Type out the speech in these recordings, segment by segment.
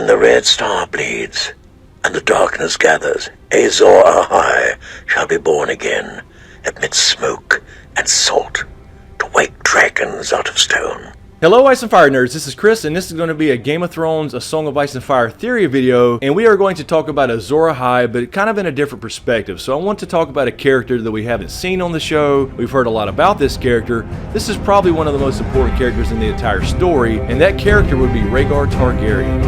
When the red star bleeds, and the darkness gathers, Azor Ahai shall be born again, amidst smoke and salt, to wake dragons out of stone. Hello Ice and Fire nerds, this is Chris, and this is going to be a Game of Thrones, A Song of Ice and Fire theory video, and we are going to talk about Azor Ahai, but kind of in a different perspective. So I want to talk about a character that we haven't seen on the show. We've heard a lot about this character. This is probably one of the most important characters in the entire story, and that character would be Rhaegar Targaryen.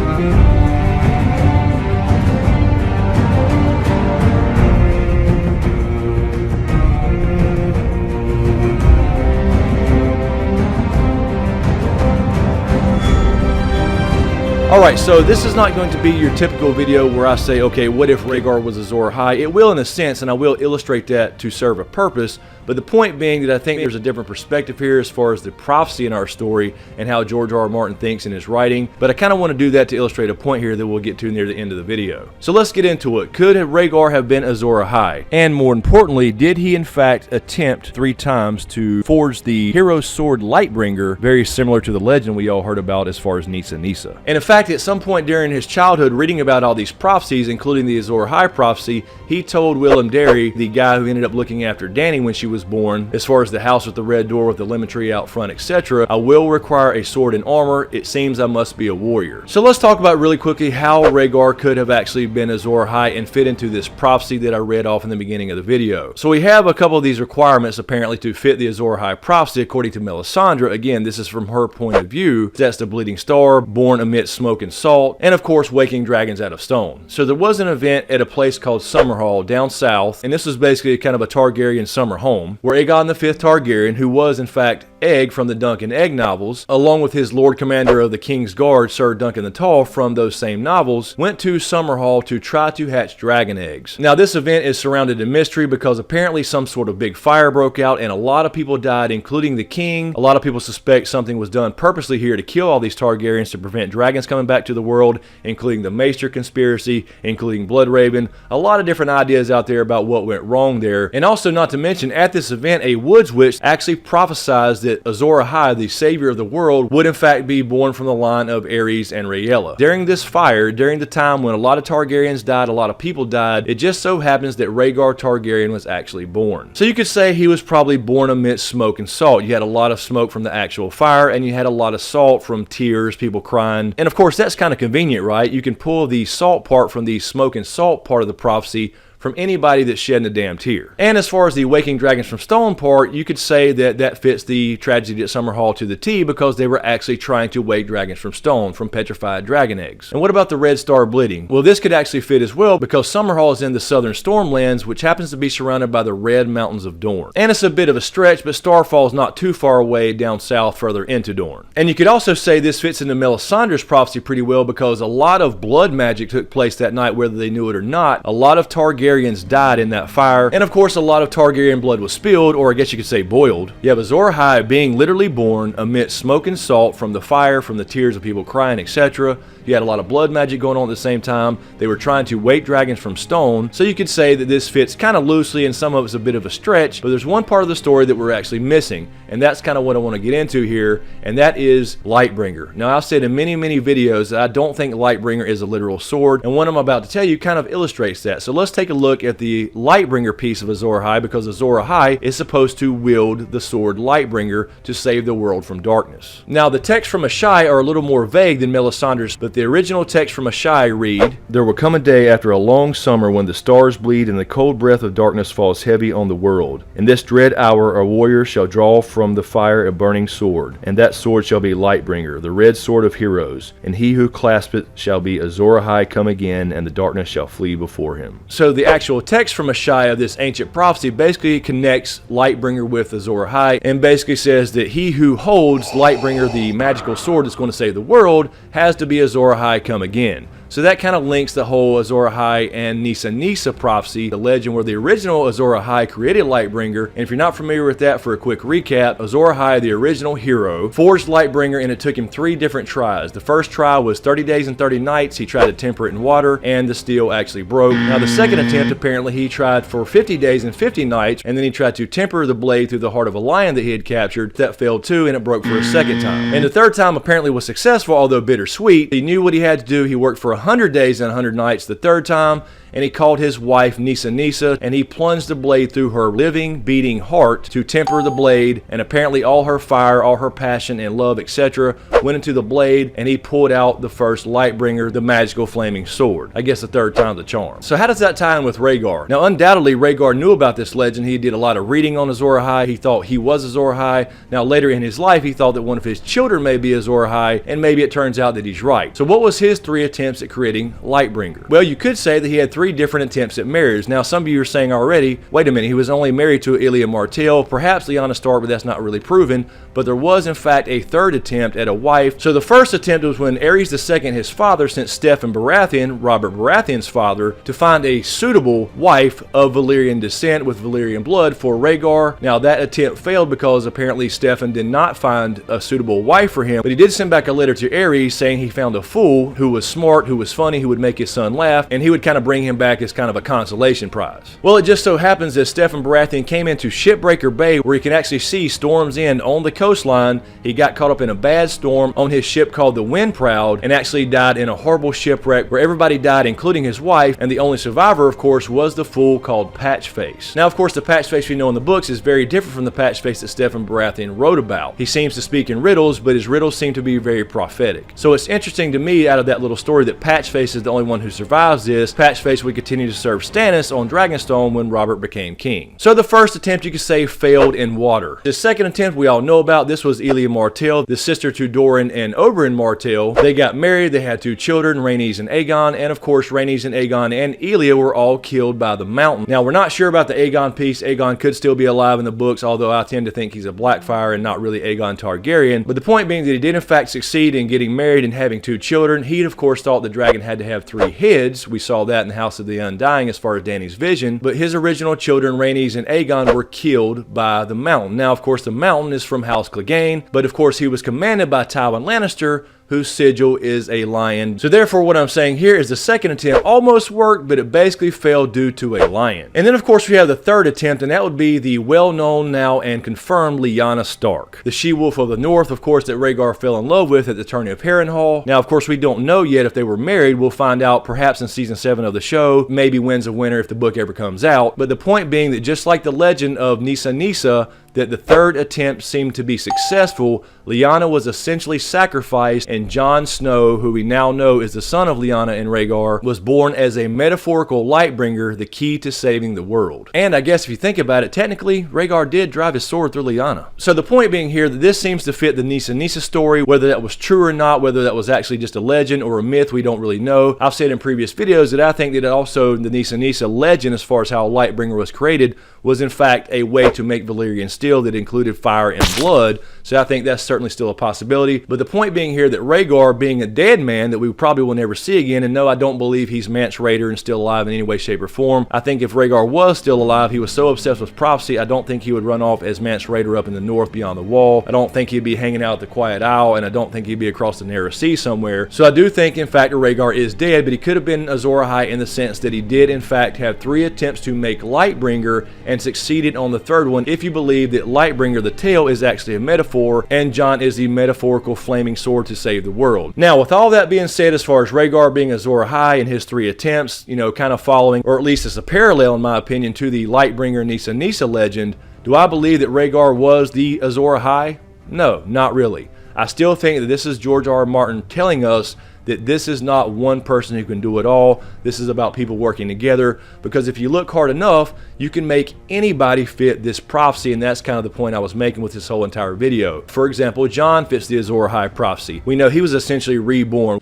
Alright, so this is not going to be your typical video where I say, okay, what if Rhaegar was Azor Ahai? It will in a sense, and I will illustrate that to serve a purpose, but the point being that I think there's a different perspective here as far as the prophecy in our story and how George R. R. Martin thinks in his writing, but I kind of want to do that to illustrate a point here that we'll get to near the end of the video. So let's get into it. Could Rhaegar have been Azor Ahai? And more importantly, did he in fact attempt 3 times to forge the hero sword Lightbringer, very similar to the legend we all heard about as far as Nicki? And in fact, at some point during his childhood, reading about all these prophecies, including the Azor Ahai prophecy, he told Willem Derry, the guy who ended up looking after Dany when she was born, as far as the house with the red door with the lemon tree out front, etc., I will require a sword and armor. It seems I must be a warrior. So let's talk about really quickly how Rhaegar could have actually been Azor Ahai and fit into this prophecy that I read off in the beginning of the video. So we have a couple of these requirements apparently to fit the Azor Ahai prophecy according to Melisandre. Again, this is from her point of view. That's the bleeding star, born amidst smoke and salt, and of course waking dragons out of stone. So there was an event at a place called Summerhall down south, and this was basically kind of a Targaryen summer home, where Aegon V Targaryen, who was in fact Egg from the Dunk and Egg novels, along with his Lord Commander of the King's Guard, Sir Duncan the Tall from those same novels, went to Summerhall to try to hatch dragon eggs. Now this event is surrounded in mystery because apparently some sort of big fire broke out and a lot of people died, including the king. A lot of people suspect something was done purposely here to kill all these Targaryens to prevent dragons coming back to the world, including the Maester conspiracy, including Bloodraven. A lot of different ideas out there about what went wrong there. And also, not to mention, at this event, a woods witch actually prophesied that Azor Ahai, the savior of the world, would in fact be born from the line of Aerys and Rhaella. During this fire, during the time when a lot of Targaryens died, a lot of people died, it just so happens that Rhaegar Targaryen was actually born. So you could say he was probably born amidst smoke and salt. You had a lot of smoke from the actual fire, and you had a lot of salt from tears, people crying. And of course, that's kind of convenient, right? You can pull the salt part from the smoke and salt part of the prophecy from anybody that's shedding a damn tear. And as far as the waking dragons from stone part, you could say that that fits the tragedy at Summerhall to the T, because they were actually trying to wake dragons from stone, from petrified dragon eggs. And what about the red star bleeding? Well, this could actually fit as well, because Summerhall is in the southern Stormlands, which happens to be surrounded by the red mountains of Dorne. And it's a bit of a stretch, but Starfall is not too far away down south further into Dorne. And you could also say this fits into Melisandre's prophecy pretty well, because a lot of blood magic took place that night, whether they knew it or not. A lot of Targaryens died in that fire, and of course a lot of Targaryen blood was spilled, or I guess you could say boiled. You have Azor Ahai being literally born amidst smoke and salt from the fire, from the tears of people crying, etc. You had a lot of blood magic going on at the same time. They were trying to wake dragons from stone, so you could say that this fits kind of loosely, and some of it's a bit of a stretch, but there's one part of the story that we're actually missing, and that's kind of what I want to get into here, and that is Lightbringer. Now, I've said in many videos that I don't think Lightbringer is a literal sword, and what I'm about to tell you kind of illustrates that. So let's take a look at the Lightbringer piece of Azor Ahai, because Azor Ahai is supposed to wield the sword Lightbringer to save the world from darkness. Now, the texts from Ahai are a little more vague than Melisandre's, but the original text from Ahai read, "There will come a day after a long summer when the stars bleed and the cold breath of darkness falls heavy on the world. In this dread hour a warrior shall draw from the fire a burning sword, and that sword shall be Lightbringer, the red sword of heroes, and he who clasps it shall be Azor Ahai come again, and the darkness shall flee before him." So the actual text from Ahai of this ancient prophecy basically connects Lightbringer with Azor Ahai, and basically says that he who holds Lightbringer, the magical sword that's going to save the world, has to be Azor Ahai come again. So that kind of links the whole Azor Ahai and Nicki prophecy, the legend where the original Azor Ahai created Lightbringer. And if you're not familiar with that, for a quick recap, Azor Ahai, the original hero, forged Lightbringer, and it took him 3 different tries. The first try was 30 days and 30 nights. He tried to temper it in water, and the steel actually broke. Now the second attempt, apparently he tried for 50 days and 50 nights, and then he tried to temper the blade through the heart of a lion that he had captured. That failed too, and it broke for a second time. And the third time apparently was successful, although bittersweet. The new knew what he had to do. He worked for 100 days and 100 nights the third time, and he called his wife Nissa, and he plunged the blade through her living, beating heart to temper the blade, and apparently all her fire, all her passion and love, etc. went into the blade, and he pulled out the first Lightbringer, the magical flaming sword. I guess the third time's the charm. So how does that tie in with Rhaegar? Now, undoubtedly, Rhaegar knew about this legend. He did a lot of reading on Azor Ahai. He thought he was Azor Ahai. Now, later in his life, he thought that one of his children may be Azor Ahai, and maybe it turns out that he's right. So what was his 3 attempts at creating Lightbringer? Well, you could say that he had 3 different attempts at marriage. Now, some of you are saying already, wait a minute, he was only married to Elia Martell, perhaps Lyanna Stark, but that's not really proven. But there was, in fact, a 3rd attempt at a wife. So the first attempt was when Aerys II, his father, sent Steffon Baratheon, Robert Baratheon's father, to find a suitable wife of Valyrian descent with Valyrian blood for Rhaegar. Now, that attempt failed because apparently Steffon did not find a suitable wife for him, but he did send back a letter to Aerys saying he found a fool who was smart, who was funny, who would make his son laugh, and he would kind of bring him back as kind of a consolation prize. Well, it just so happens that Steffon Baratheon came into Shipbreaker Bay, where you can actually see Storm's End on the coastline. He got caught up in a bad storm on his ship called the Windproud, and actually died in a horrible shipwreck where everybody died, including his wife, and the only survivor, of course, was the fool called Patchface. Now, of course, the Patchface we know in the books is very different from the Patchface that Steffon Baratheon wrote about. He seems to speak in riddles, but his riddles seem to be very prophetic. So it's interesting to me, out of that little story, that Patchface is the only one who survives this. Patchface would continue to serve Stannis on Dragonstone when Robert became king. So the first attempt, you could say, failed in water. The second attempt we all know about. This was Elia Martell, the sister to Doran and Oberyn Martell. They got married, they had 2 children, Rhaenys and Aegon, and of course Rhaenys and Aegon and Elia were all killed by the Mountain. Now, we're not sure about the Aegon piece. Aegon could still be alive in the books, although I tend to think he's a Blackfyre and not really Aegon Targaryen. But the point being that he did in fact succeed in getting married and having 2 children. He of course thought the dragon had to have 3 heads. We saw that in the House of the Undying as far as Dany's vision. But his original children, Rhaenys and Aegon, were killed by the Mountain. Now, of course, the Mountain is from House Clegane, but of course he was commanded by Tywin Lannister, whose sigil is a lion. So therefore, what I'm saying here is the second attempt almost worked, but it basically failed due to a lion. And then of course we have the third attempt, and that would be the well-known now and confirmed Lyanna Stark, the she-wolf of the north, of course, that Rhaegar fell in love with at the tourney of Harrenhal. Now, of course, we don't know yet if they were married. We'll find out perhaps in season 7 of the show, maybe Winds of Winter if the book ever comes out. But the point being that just like the legend of Nissa, that the third attempt seemed to be successful, Lyanna was essentially sacrificed, and Jon Snow, who we now know is the son of Lyanna and Rhaegar, was born as a metaphorical Lightbringer, the key to saving the world. And I guess if you think about it, technically, Rhaegar did drive his sword through Lyanna. So the point being here that this seems to fit the Nissa story. Whether that was true or not, whether that was actually just a legend or a myth, we don't really know. I've said in previous videos that I think that also the Nissa legend, as far as how Lightbringer was created, was in fact a way to make Valyrian steel that included fire and blood. So I think that's certainly still a possibility. But the point being here that Rhaegar, being a dead man that we probably will never see again, and no, I don't believe he's Mance Rayder and still alive in any way, shape, or form. I think if Rhaegar was still alive, he was so obsessed with prophecy, I don't think he would run off as Mance Rayder up in the north beyond the wall. I don't think he'd be hanging out at the Quiet Isle, and I don't think he'd be across the Narrow Sea somewhere. So I do think, in fact, Rhaegar is dead, but he could have been Azor Ahai in the sense that he did, in fact, have 3 attempts to make Lightbringer and succeeded on the third one, if you believe that Lightbringer, the tale, is actually a metaphor, and Jon is the metaphorical flaming sword to save the world. Now, with all that being said, as far as Rhaegar being Azor Ahai and his 3 attempts, you know, kind of following, or at least as a parallel, in my opinion, to the Lightbringer Nissa legend, do I believe that Rhaegar was the Azor Ahai? No, not really. I still think that this is George R.R. Martin telling us that this is not one person who can do it all. This is about people working together, because if you look hard enough, you can make anybody fit this prophecy, and that's kind of the point I was making with this whole entire video. For example, Jon fits the Azor Ahai prophecy. We know he was essentially reborn.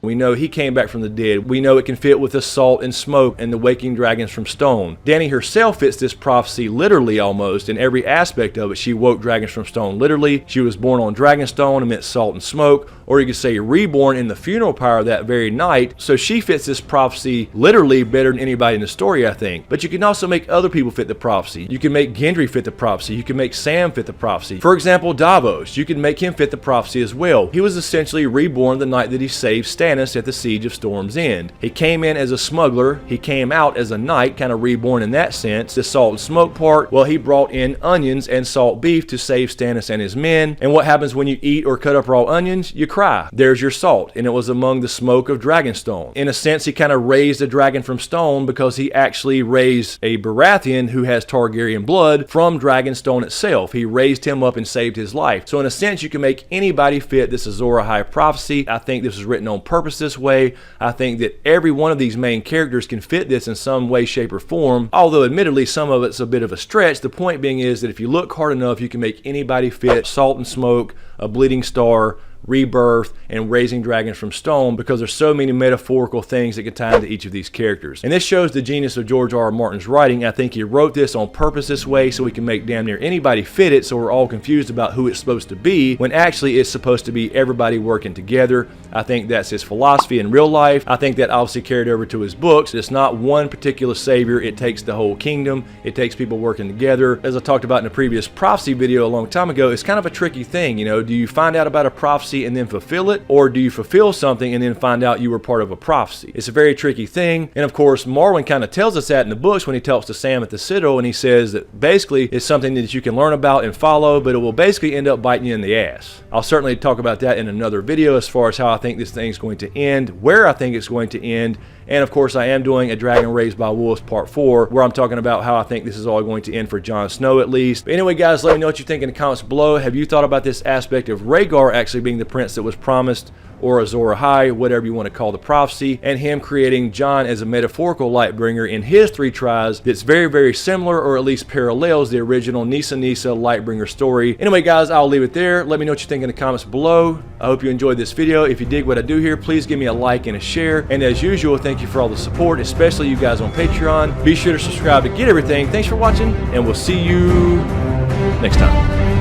We know he came back from the dead. We know it can fit with the salt and smoke and the waking dragons from stone. Dany herself fits this prophecy literally almost in every aspect of it. She woke dragons from stone literally. She was born on Dragonstone amidst salt and smoke. Or you could say reborn in the funeral pyre that very night. So she fits this prophecy literally better than anybody in the story, I think. But you can also make other people fit the prophecy. You can make Gendry fit the prophecy. You can make Sam fit the prophecy. For example, Davos, you can make him fit the prophecy as well. He was essentially reborn the night that he saved Stannis Stannis at the Siege of Storm's End. He came in as a smuggler, he came out as a knight, kind of reborn in that sense. The salt and smoke part, well, he brought in onions and salt beef to save Stannis and his men. And what happens when you eat or cut up raw onions? You cry. There's your salt. And it was among the smoke of Dragonstone. In a sense, he kind of raised a dragon from stone because he actually raised a Baratheon who has Targaryen blood from Dragonstone itself. He raised him up and saved his life. So in a sense, you can make anybody fit this Azor Ahai prophecy. I think this was written on purpose this way. I think that every one of these main characters can fit this in some way, shape, or form. Although admittedly, some of it's a bit of a stretch. The point being is that if you look hard enough, you can make anybody fit salt and smoke, a bleeding star, rebirth, and raising dragons from stone, because there's so many metaphorical things that can tie into each of these characters. And this shows the genius of George R.R. Martin's writing. I think he wrote this on purpose this way so we can make damn near anybody fit it, so we're all confused about who it's supposed to be, when actually it's supposed to be everybody working together. I think that's his philosophy in real life. I think that obviously carried over to his books. It's not one particular savior. It takes the whole kingdom. It takes people working together. As I talked about in a previous prophecy video a long time ago, it's kind of a tricky thing. You know, do you find out about a prophecy and then fulfill it, or do you fulfill something and then find out you were part of a prophecy? It's a very tricky thing. And of course, Marylin kind of tells us that in the books when he talks to Sam at the Citadel, and he says that basically it's something that you can learn about and follow, but it will basically end up biting you in the ass. I'll certainly talk about that in another video as far as how I think this thing's going to end, where I think it's going to end, and of course I am doing a Dragon Raised by Wolves Part 4, where I'm talking about how I think this is all going to end for Jon Snow at least. But anyway guys, let me know what you think in the comments below. Have you thought about this aspect of Rhaegar actually being the prince that was promised, or Azor Ahai, whatever you want to call the prophecy, and him creating Jon as a metaphorical Lightbringer in his 3 tries that's very, very similar, or at least parallels the original Nissa Lightbringer story. Anyway guys, I'll leave it there. Let me know what you think in the comments below. I hope you enjoyed this video. If you dig what I do here, please give me a like and a share. And as usual, thank you for all the support, especially you guys on Patreon. Be sure to subscribe to get everything. Thanks for watching, and we'll see you next time.